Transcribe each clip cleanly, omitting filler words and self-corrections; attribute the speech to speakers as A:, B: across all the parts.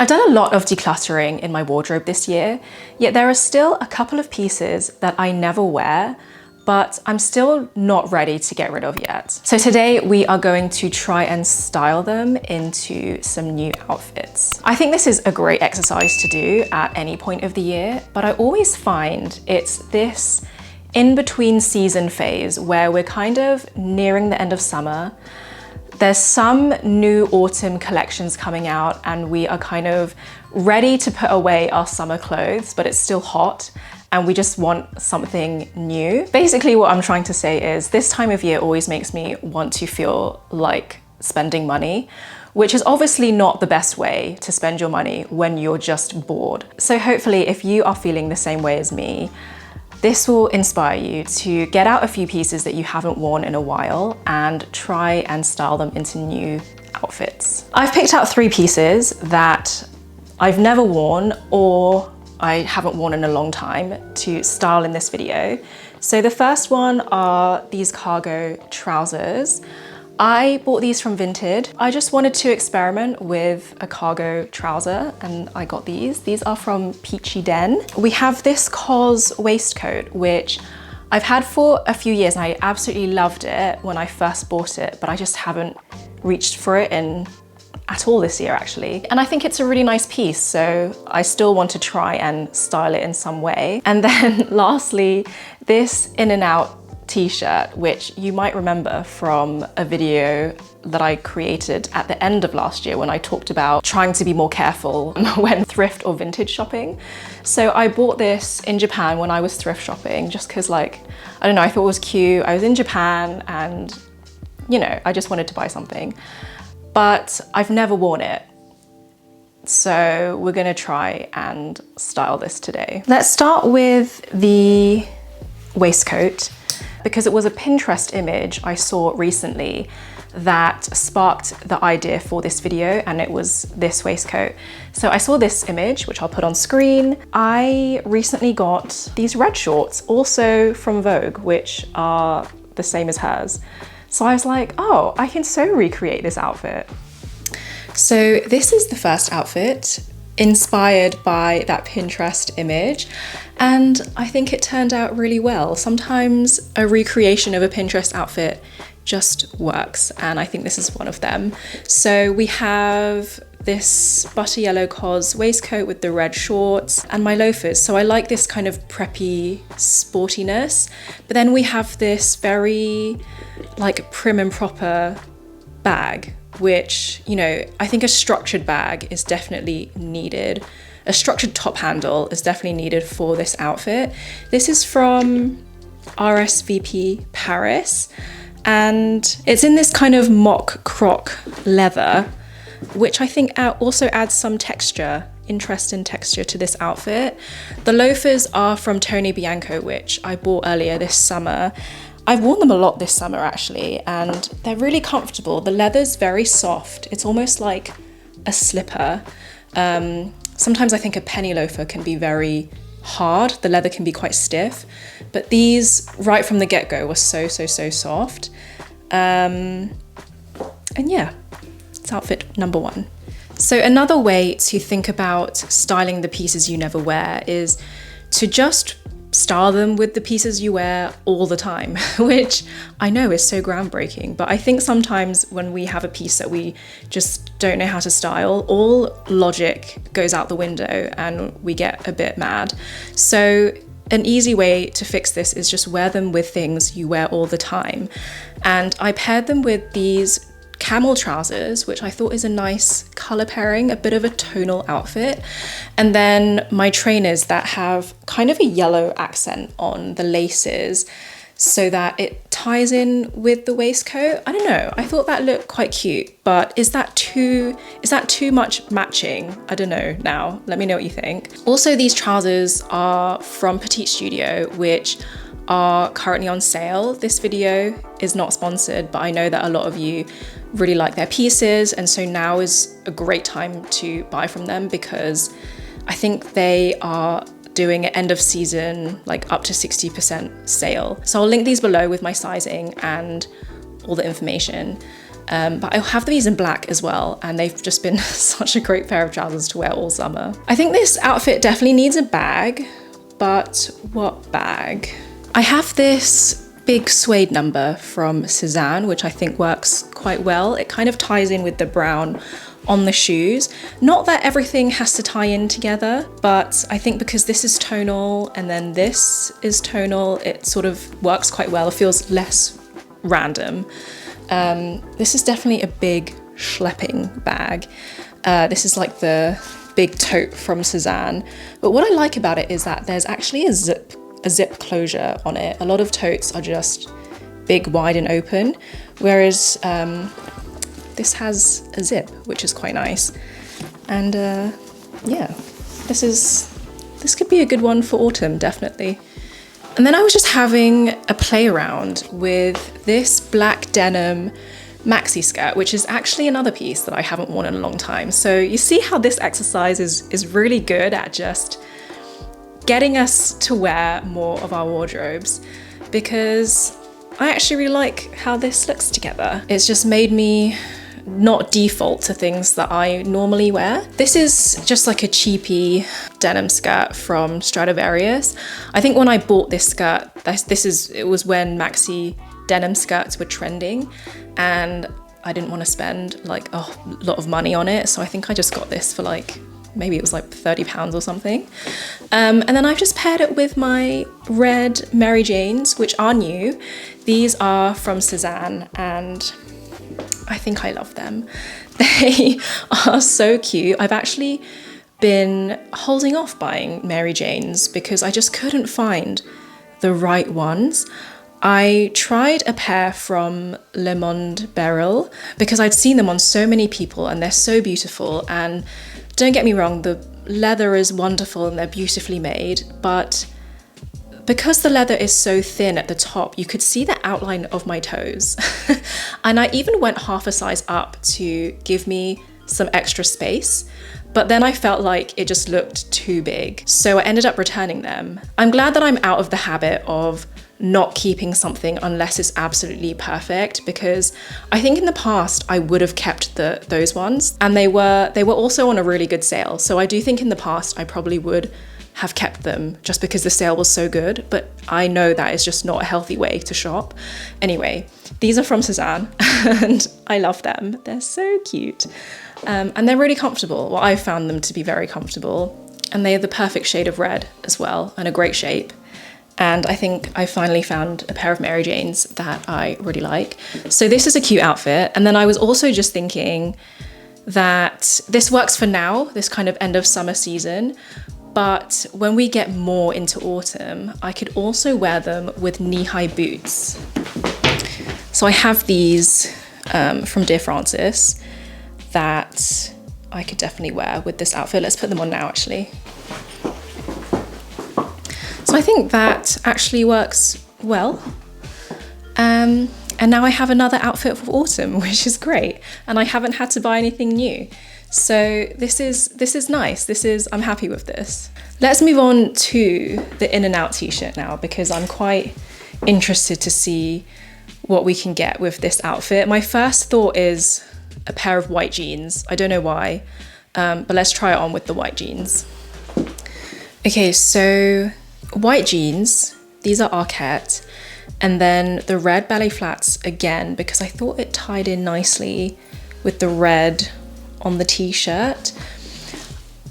A: I've done a lot of decluttering in my wardrobe this year, yet there are still a couple of pieces that I never wear, but I'm still not ready to get rid of yet. So today we are going to try and style them into some new outfits. I think this is a great exercise to do at any point of the year, but I always find it's this in-between season phase where we're kind of nearing the end of summer. There's some new autumn collections coming out and we are kind of ready to put away our summer clothes, but it's still hot and we just want something new. Basically what I'm trying to say is this time of year always makes me want to feel like spending money, which is obviously not the best way to spend your money when you're just bored. So hopefully if you are feeling the same way as me, this will inspire you to get out a few pieces that you haven't worn in a while and try and style them into new outfits. I've picked out 3 pieces that I've never worn or I haven't worn in a long time to style in this video. So the first one are these cargo trousers. I bought these from Vinted. I just wanted to experiment with a cargo trouser and I got these. These are from Petite. We have this COS waistcoat, which I've had for a few years and I absolutely loved it when I first bought it, but I just haven't reached for it at all this year actually. And I think it's a really nice piece, so I still want to try and style it in some way. And then lastly, this in and out t-shirt, which you might remember from a video that I created at the end of last year when I talked about trying to be more careful when thrift or vintage shopping. So I bought this in Japan when I was thrift shopping just because, like, I don't know, I thought it was cute. I was in Japan and, you know, I just wanted to buy something. But I've never worn it. So we're gonna try and style this today. Let's start with the waistcoat, because it was a Pinterest image I saw recently that sparked the idea for this video, and it was this waistcoat. So I saw this image, which I'll put on screen. I recently got these red shorts, also from Vogue, which are the same as hers. So I was like, oh, I can so recreate this outfit. So this is the first outfit, inspired by that Pinterest image, and I think it turned out really well. Sometimes a recreation of a Pinterest outfit just works, and I think this is one of them. So we have this butter yellow COS waistcoat with the red shorts and my loafers. So I like this kind of preppy sportiness, but then we have this very like prim and proper bag, which, you know, I think a structured bag is definitely needed. A structured top handle is definitely needed for this outfit. This is from RSVP Paris, and it's in this kind of mock croc leather, which I think also adds some texture, interesting texture to this outfit. The loafers are from Tony Bianco, which I bought earlier this summer. I've worn them a lot this summer actually, and they're really comfortable. The leather's very soft. It's almost like a slipper. Sometimes I think a penny loafer can be very hard. The leather can be quite stiff, but these right from the get-go were so soft. And yeah, it's outfit number 1. So another way to think about styling the pieces you never wear is to just style them with the pieces you wear all the time, which I know is so groundbreaking, but I think sometimes when we have a piece that we just don't know how to style, all logic goes out the window and we get a bit mad. So an easy way to fix this is just wear them with things you wear all the time. And I paired them with these camel trousers, which I thought is a nice color pairing, a bit of a tonal outfit. And then my trainers that have kind of a yellow accent on the laces so that it ties in with the waistcoat. I don't know, I thought that looked quite cute, but is that too much matching? I don't know now, let me know what you think. Also, these trousers are from Petite Studio, which are currently on sale. This video is not sponsored, but I know that a lot of you really like their pieces, and so now is a great time to buy from them because I think they are doing an end of season, like up to 60% sale. So I'll link these below with my sizing and all the information. But I have these in black as well, and they've just been such a great pair of trousers to wear all summer. I think this outfit definitely needs a bag, but what bag? I have this big suede number from Cézanne, which I think works quite well. It kind of ties in with the brown on the shoes. Not that everything has to tie in together, but I think because this is tonal and then this is tonal, it sort of works quite well. It feels less random. This is definitely a big schlepping bag. This is like the big tote from Cézanne. But what I like about it is that there's actually a zip closure on it. A lot of totes are just big, wide and open, whereas this has a zip, which is quite nice. And yeah, this could be a good one for autumn, definitely. And then I was just having a play around with this black denim maxi skirt, which is actually another piece that I haven't worn in a long time. So you see how this exercise is really good at just getting us to wear more of our wardrobes, because I actually really like how this looks together. It's just made me not default to things that I normally wear. This is just like a cheapy denim skirt from Stradivarius. I think when I bought this skirt, it was when maxi denim skirts were trending, and I didn't want to spend like a lot of money on it, so I think I just got this for like, maybe it was like £30 or something. And then I've just paired it with my red Mary Janes, which are new. These are from Cézanne, and I think I love them. They are so cute. I've actually been holding off buying Mary Janes because I just couldn't find the right ones. I tried a pair from Le Monde Beryl because I'd seen them on so many people and they're so beautiful. And don't get me wrong, the leather is wonderful and they're beautifully made, but because the leather is so thin at the top, you could see the outline of my toes. And I even went half a size up to give me some extra space, but then I felt like it just looked too big. So I ended up returning them. I'm glad that I'm out of the habit of not keeping something unless it's absolutely perfect, because I think in the past I would have kept those ones, and they were also on a really good sale. So I do think in the past I probably would have kept them just because the sale was so good, but I know that is just not a healthy way to shop. Anyway, these are from Cézanne and I love them. They're so cute. And they're really comfortable. Well, I found them to be very comfortable, and they are the perfect shade of red as well, and a great shape. And I think I finally found a pair of Mary Janes that I really like. So this is a cute outfit. And then I was also just thinking that this works for now, this kind of end of summer season, but when we get more into autumn, I could also wear them with knee-high boots. So I have these from Dear Francis that I could definitely wear with this outfit. Let's put them on now, actually. So I think that actually works well. And now I have another outfit for autumn, which is great. And I haven't had to buy anything new. So this is nice. I'm happy with this. Let's move on to the in and out t-shirt now, because I'm quite interested to see what we can get with this outfit. My first thought is a pair of white jeans. I don't know why, but let's try it on with the white jeans. Okay, so white jeans, these are Arquette, and then the red ballet flats again, because I thought it tied in nicely with the red on the t-shirt.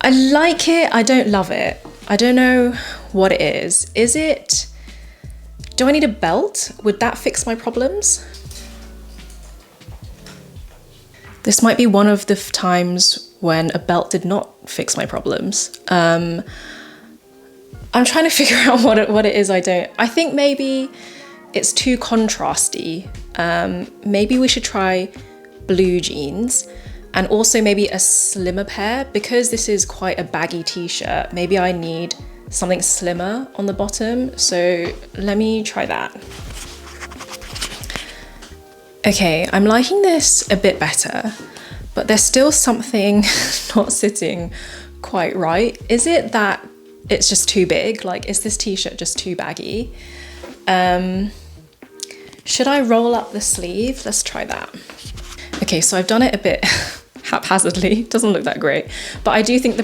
A: I like it, I don't love it. I don't know what it is. Do I need a belt? Would that fix my problems? This might be one of the times when a belt did not fix my problems. I'm trying to figure out what it is I think maybe it's too contrasty. Maybe we should try blue jeans, and also maybe a slimmer pair, because this is quite a baggy t-shirt. Maybe I need something slimmer on the bottom. So let me try that. Okay, I'm liking this a bit better, but there's still something not sitting quite right. Is it that it's just too big? Like, is this t-shirt just too baggy? Should I roll up the sleeve? Let's try that. Okay, so I've done it a bit haphazardly, doesn't look that great, but I do think the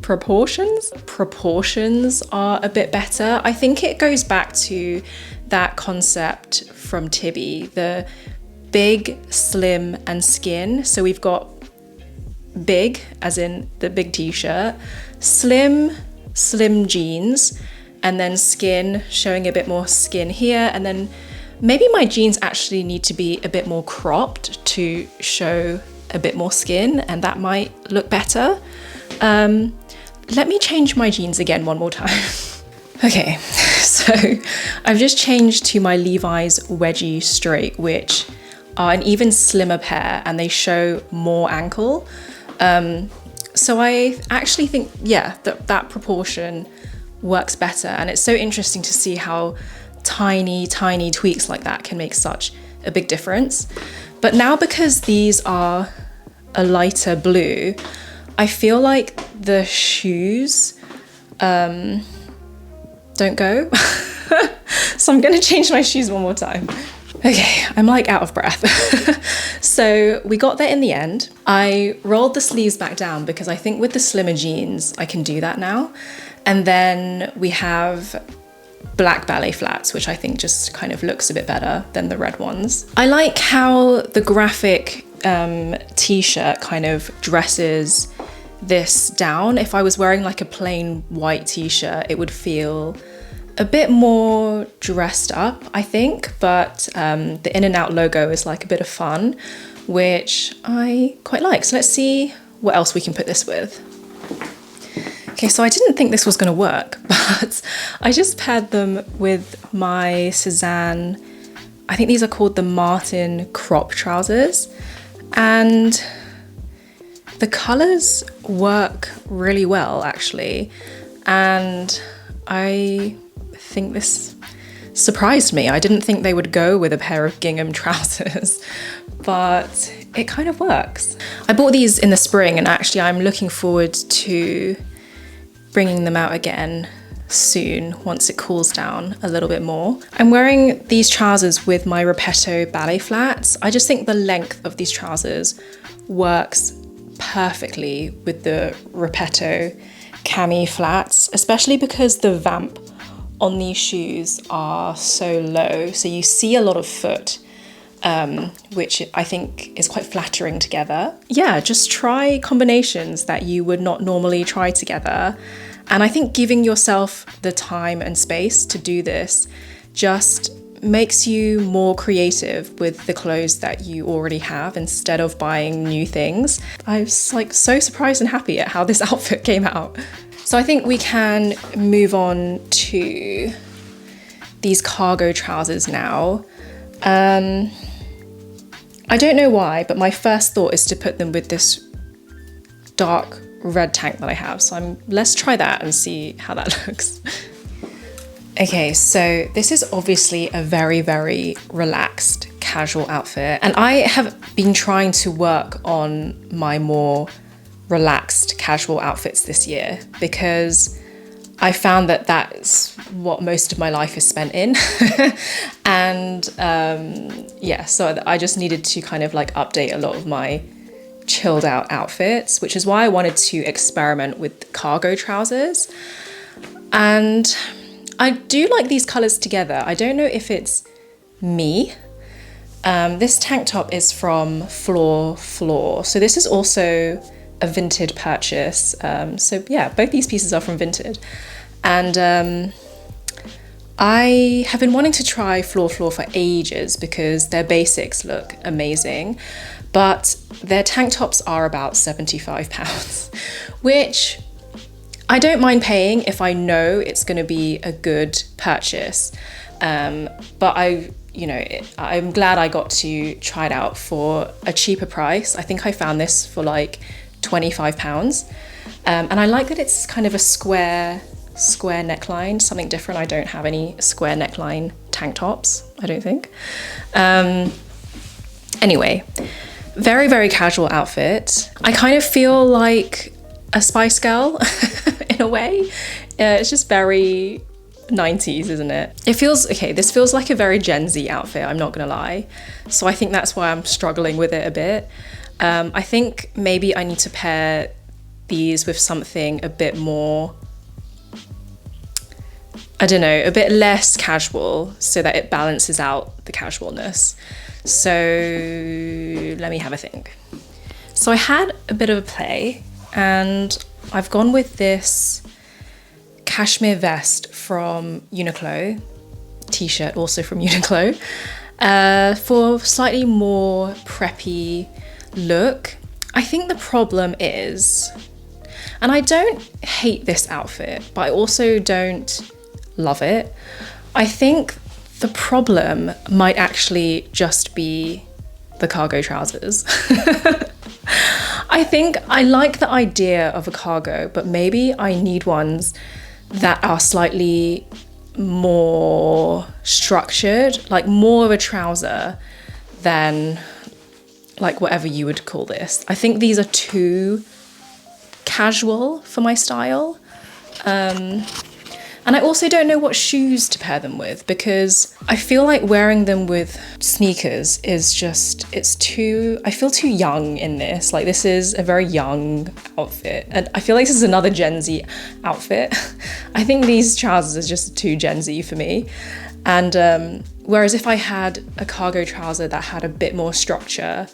A: proportions are a bit better. I think it goes back to that concept from Tibby, the big, slim, and skin. So we've got big, as in the big t-shirt, slim jeans, and then skin, showing a bit more skin here, and then maybe my jeans actually need to be a bit more cropped to show a bit more skin, and that might look better. Let me change my jeans again one more time. Okay, so I've just changed to my Levi's wedgie straight, which are an even slimmer pair, and they show more ankle. So I actually think, yeah, that proportion works better, and it's so interesting to see how tiny tweaks like that can make such a big difference. But now, because these are a lighter blue, I feel like the shoes don't go. So I'm gonna change my shoes one more time. Okay, I'm like out of breath. So we got there in the end. I rolled the sleeves back down because I think with the slimmer jeans, I can do that now. And then we have black ballet flats, which I think just kind of looks a bit better than the red ones. I like how the graphic t-shirt kind of dresses this down. If I was wearing like a plain white t-shirt, it would feel a bit more dressed up, I think, but the in and out logo is like a bit of fun, which I quite like. So let's see what else we can put this with. Okay, so I didn't think this was gonna work, but I just paired them with my Suzanne, I think these are called the Martin crop trousers, and the colors work really well actually, and I think this surprised me. I didn't think they would go with a pair of gingham trousers, but it kind of works. I bought these in the spring, and actually I'm looking forward to bringing them out again soon once it cools down a little bit more. I'm wearing these trousers with my Repetto ballet flats. I just think the length of these trousers works perfectly with the Repetto cami flats, especially because the vamp on these shoes are so low, so you see a lot of foot, which I think is quite flattering together. Yeah, just try combinations that you would not normally try together. And I think giving yourself the time and space to do this just makes you more creative with the clothes that you already have instead of buying new things. I was like so surprised and happy at how this outfit came out. So I think we can move on to these cargo trousers now. I don't know why, but my first thought is to put them with this dark red tank that I have. So let's try that and see how that looks. Okay, so this is obviously a very, very relaxed, casual outfit. And I have been trying to work on my more relaxed, casual outfits this year because I found that that's what most of my life is spent in. And yeah, so I just needed to kind of like update a lot of my chilled out outfits, which is why I wanted to experiment with cargo trousers. And I do like these colors together. I don't know if it's me. This tank top is from Floor. So this is also a Vinted purchase. So yeah, both these pieces are from Vinted. And I have been wanting to try Floor for ages because their basics look amazing, but their tank tops are about £75, which I don't mind paying if I know it's going to be a good purchase. But I'm glad I got to try it out for a cheaper price. I think I found this for like £25. And I like that it's kind of a square neckline, something different. I don't have any square neckline tank tops, I don't think. Anyway, very, very casual outfit. I kind of feel like a Spice Girl in a way. It's just very 90s, isn't it? It feels, okay, this feels like a very Gen Z outfit, I'm not gonna lie. So I think that's why I'm struggling with it a bit. I think maybe I need to pair these with something a bit more, I don't know, a bit less casual so that it balances out the casualness. So let me have a think. So I had a bit of a play and I've gone with this cashmere vest from Uniqlo, t-shirt also from Uniqlo, for slightly more preppy look. I think the problem is, and I don't hate this outfit, but I also don't love it. I think the problem might actually just be the cargo trousers. I think I like the idea of a cargo, but maybe I need ones that are slightly more structured, like more of a trouser than like whatever you would call this. I think these are too casual for my style. And I also don't know what shoes to pair them with, because I feel like wearing them with sneakers is just, I feel too young in this. Like, this is a very young outfit. And I feel like this is another Gen Z outfit. I think these trousers are just too Gen Z for me. And whereas if I had a cargo trouser that had a bit more structure,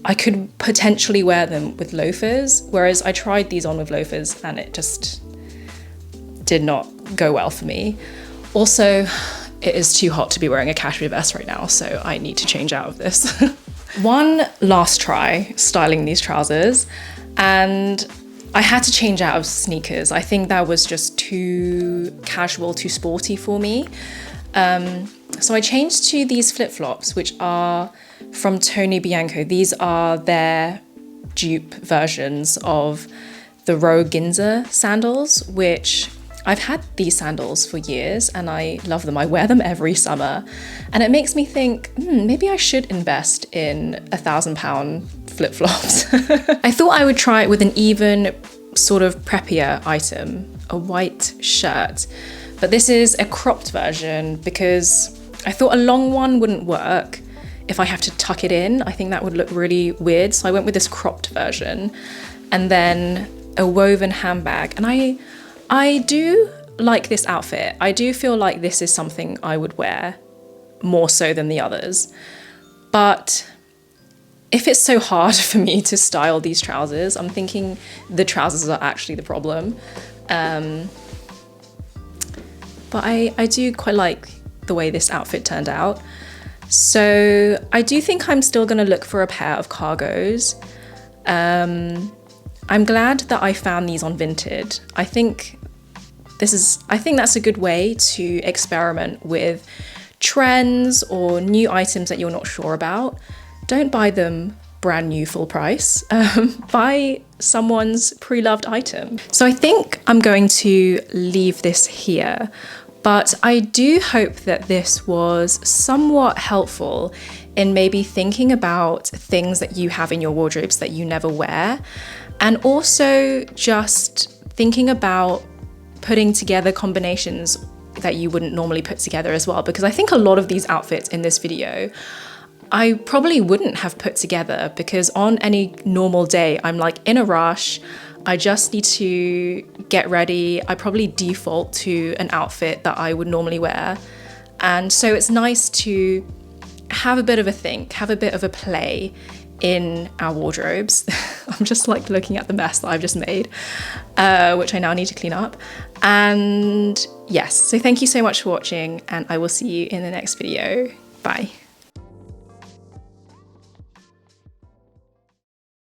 A: I could potentially wear them with loafers. Whereas I tried these on with loafers and it just did not go well for me. Also, it is too hot to be wearing a cashmere vest right now, so I need to change out of this. One last try styling these trousers, and I had to change out of sneakers. I think that was just too casual, too sporty for me. So I changed to these flip-flops, which are from Tony Bianco. These are their dupe versions of the Row Ginza sandals, which I've had these sandals for years and I love them. I wear them every summer and it makes me think, maybe I should invest in £1,000 flip-flops. I thought I would try it with an even sort of preppier item, a white shirt. But this is a cropped version because I thought a long one wouldn't work if I have to tuck it in. I think that would look really weird. So I went with this cropped version and then a woven handbag. And I do like this outfit. I do feel like this is something I would wear more so than the others. But if it's so hard for me to style these trousers, I'm thinking the trousers are actually the problem. But I do quite like the way this outfit turned out. So I do think I'm still gonna look for a pair of cargos. I'm glad that I found these on Vinted. I think that's a good way to experiment with trends or new items that you're not sure about. Don't buy them brand new full price. Buy someone's pre-loved item. So I think I'm going to leave this here, but I do hope that this was somewhat helpful in maybe thinking about things that you have in your wardrobes that you never wear, and also just thinking about putting together combinations that you wouldn't normally put together as well, because I think a lot of these outfits in this video I probably wouldn't have put together, because on any normal day I'm like in a rush, I just need to get ready. I probably default to an outfit that I would normally wear, and so it's nice to have a bit of a think, have a bit of a play in our wardrobes. I'm just like looking at the mess that I've just made, which I now need to clean up. And yes, so thank you so much for watching and I will see you in the next video. Bye.